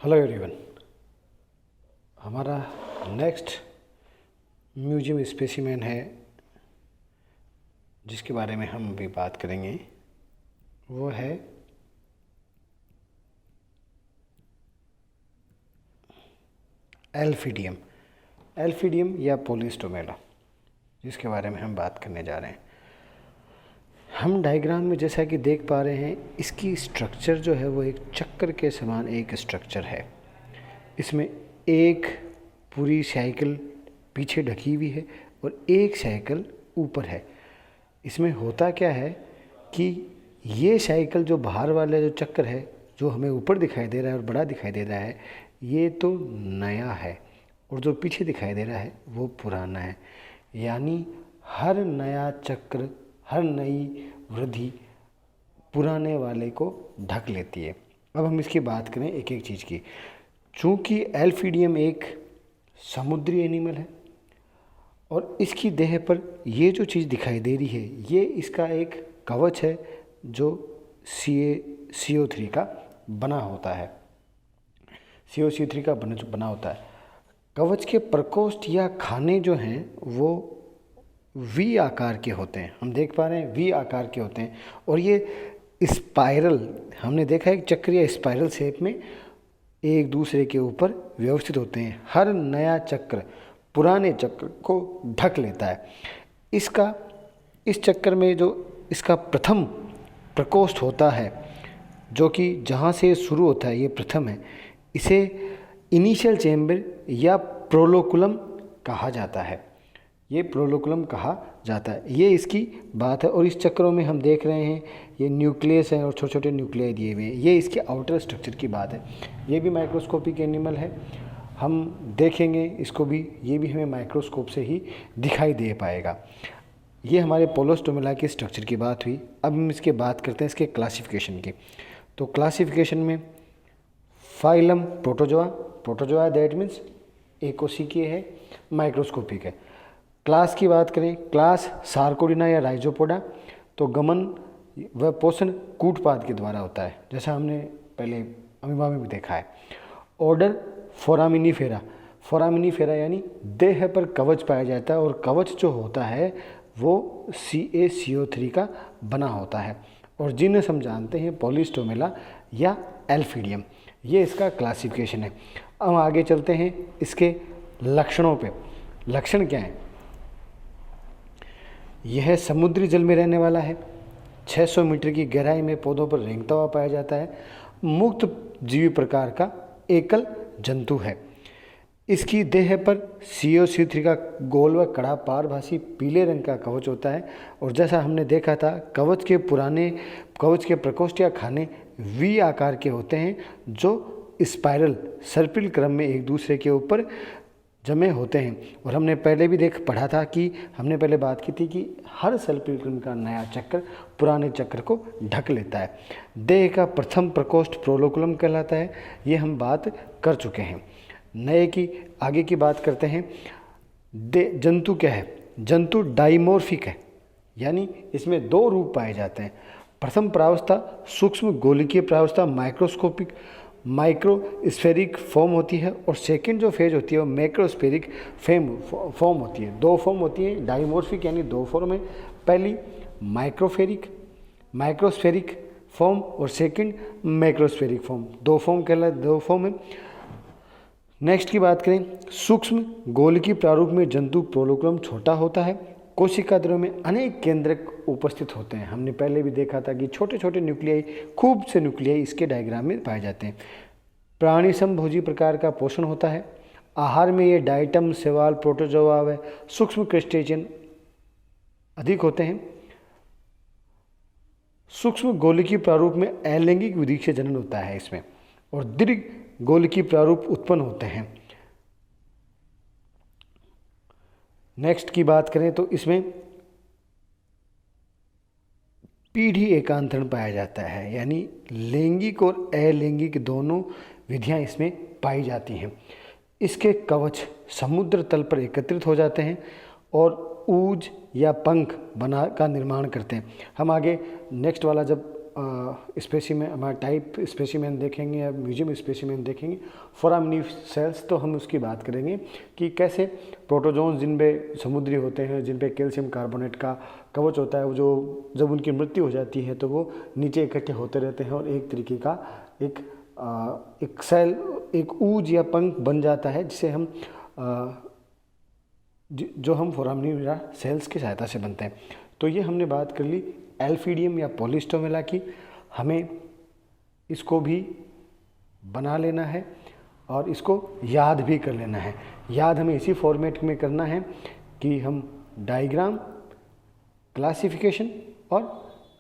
Hello everyone. हमारा next museum specimen है जिसके बारे में हम अभी बात करेंगे, वो है एल्फिडियम। एल्फिडियम या पोलिस्टोमेला, जिसके बारे में हम बात करने जा रहे हैं। हम डायग्राम में जैसा कि देख पा रहे हैं, इसकी स्ट्रक्चर जो है वो एक चक्कर के समान एक स्ट्रक्चर है। इसमें एक पूरी साइकिल पीछे ढकी हुई है और एक साइकिल ऊपर है। इसमें होता क्या है कि ये साइकिल जो बाहर वाला जो चक्कर है, जो हमें ऊपर दिखाई दे रहा है और बड़ा दिखाई दे रहा है, ये तो नया है, और जो पीछे दिखाई दे रहा है वो पुराना है। यानी हर नया चक्र, हर नई वृद्धि पुराने वाले को ढक लेती है। अब हम इसकी बात करें एक एक चीज़ की। चूँकि एल्फिडियम एक समुद्री एनिमल है और इसकी देह पर ये जो चीज़ दिखाई दे रही है, ये इसका एक कवच है जो CO3 का बना होता है। CO3 का बना होता है। कवच के प्रकोष्ठ या खाने जो हैं वो वी आकार के होते हैं। हम देख पा रहे हैं वी आकार के होते हैं, और ये स्पाइरल, हमने देखा है चक्रीय स्पाइरल शेप में एक दूसरे के ऊपर व्यवस्थित होते हैं। हर नया चक्र पुराने चक्र को ढक लेता है। इस चक्कर में जो इसका प्रथम प्रकोष्ठ होता है, जो कि जहाँ से शुरू होता है, ये प्रथम है, इसे इनिशियल चेम्बर या प्रोलोकुलम कहा जाता है। ये प्रोलोकुलम कहा जाता है। ये इसकी बात है। और इस चक्रों में हम देख रहे हैं ये न्यूक्लियस है और छोटे छोटे न्यूक्लियाई दिए हुए हैं। ये इसके आउटर स्ट्रक्चर की बात है। ये भी माइक्रोस्कोपिक एनिमल है, हम देखेंगे इसको भी, ये भी हमें माइक्रोस्कोप से ही दिखाई दे पाएगा। ये हमारे पोलिस्टोमेला के स्ट्रक्चर की बात हुई। अब हम इसके बात करते हैं इसके क्लासिफिकेशन की। तो क्लासिफिकेशन में फाइलम प्रोटोजोआ दैट मीन्स एकोसिकीय है, माइक्रोस्कोपिक है। क्लास की बात करें, क्लास सार्कोडिना या राइजोपोडा, तो गमन व पोषण कूटपाद के द्वारा होता है, जैसा हमने पहले अमीबा में भी देखा है। ऑर्डर फोरामिनीफेरा यानी देह पर कवच पाया जाता है, और कवच जो होता है वो CaCO3 का बना होता है। और जिन्हें हम जानते हैं पोलिस्टोमेला या एल्फिडियम, ये इसका क्लासिफिकेशन है। अब आगे चलते हैं इसके लक्षणों पे। लक्षण क्या है? यह समुद्री जल में रहने वाला है। 600 मीटर की गहराई में पौधों पर रेंगता हुआ पाया जाता है। मुक्त जीवी प्रकार का एकल जंतु है। इसकी देह पर CO3 का गोल व कड़ा पारभासी पीले रंग का कवच होता है। और जैसा हमने देखा था, कवच के प्रकोष्ठ या खाने वी आकार के होते हैं, जो स्पाइरल सर्पिल क्रम में एक दूसरे के ऊपर जमे होते हैं। और हमने पहले भी पढ़ा था कि हमने पहले बात की थी कि हर सर्पिल क्रम का नया चक्र पुराने चक्र को ढक लेता है। देह का प्रथम प्रकोष्ठ प्रोलोकुलम कहलाता है। ये हम बात कर चुके हैं। नए की आगे की बात करते हैं। जंतु क्या है? जंतु डाइमोर्फिक है, यानी इसमें दो रूप पाए जाते हैं। प्रथम प्रावस्था सूक्ष्म गोलकीय प्रावस्था माइक्रोस्फेरिक फॉर्म होती है, और सेकंड जो फेज होती है वो मैक्रोस्फेरिक फॉर्म होती है। दो फॉर्म होती है डाइमोर्फिक, यानी दो फॉर्म है। पहली माइक्रोस्फेरिक फॉर्म और सेकंड मैक्रोस्फेरिक फॉर्म, दो फॉर्म है। नेक्स्ट की बात करें, सूक्ष्म गोलकीय प्रारूप में जंतु प्रोलोकुलम छोटा होता है। कोशिका द्रव्य में अनेक केंद्रक उपस्थित होते हैं। हमने पहले भी देखा था कि छोटे छोटे न्यूक्लियाई, खूब से न्यूक्लियाई इसके डायग्राम में पाए जाते हैं। प्राणी समभोजी प्रकार का पोषण होता है। आहार में ये डाइटम, शैवाल, प्रोटोजोआ व सूक्ष्म क्रस्टेशियन अधिक होते हैं। सूक्ष्म गोलकीय प्रारूप में अलैंगिक विधि से जनन होता है इसमें, और दीर्घ गोलकीय प्रारूप उत्पन्न होते हैं। नेक्स्ट की बात करें तो इसमें पीढ़ी एकांतरण पाया जाता है, यानी लैंगिक और अलैंगिक दोनों विधियां इसमें पाई जाती हैं। इसके कवच समुद्र तल पर एकत्रित हो जाते हैं और ऊज या पंख का निर्माण करते हैं। हम आगे नेक्स्ट वाला जब स्पेसिमेन, हमारा टाइप स्पेसिमेन देखेंगे या म्यूजियम स्पेसिमेन देखेंगे फोरामिनी सेल्स, तो हम उसकी बात करेंगे कि कैसे प्रोटोजोन्स जिनपे समुद्री होते हैं, जिन पे कैल्शियम कार्बोनेट का कवच होता है, वो जो जब उनकी मृत्यु हो जाती है तो वो नीचे इकट्ठे होते रहते हैं और एक तरीके का एक सेल, एक ऊज या पंख बन जाता है, जिसे हम जो हम फोरामिनिफेरा सेल्स की सहायता से बनते हैं। तो ये हमने बात कर ली एल्फीडियम या पॉलीस्टोमेला की। हमें इसको भी बना लेना है और इसको याद भी कर लेना है। याद हमें इसी फॉर्मेट में करना है कि हम डायग्राम, क्लासिफिकेशन और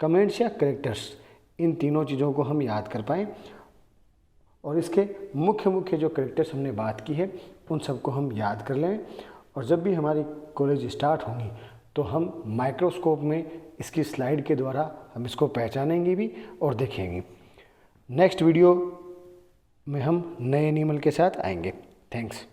कमेंट्स या करेक्टर्स, इन तीनों चीज़ों को हम याद कर पाएँ और इसके मुख्य जो करेक्टर्स हमने बात की है उन सबको हम याद कर लें। और जब भी हमारी कॉलेज स्टार्ट होंगी तो हम माइक्रोस्कोप में इसकी स्लाइड के द्वारा हम इसको पहचानेंगे भी और देखेंगे। नेक्स्ट वीडियो में हम नए एनिमल के साथ आएंगे। थैंक्स।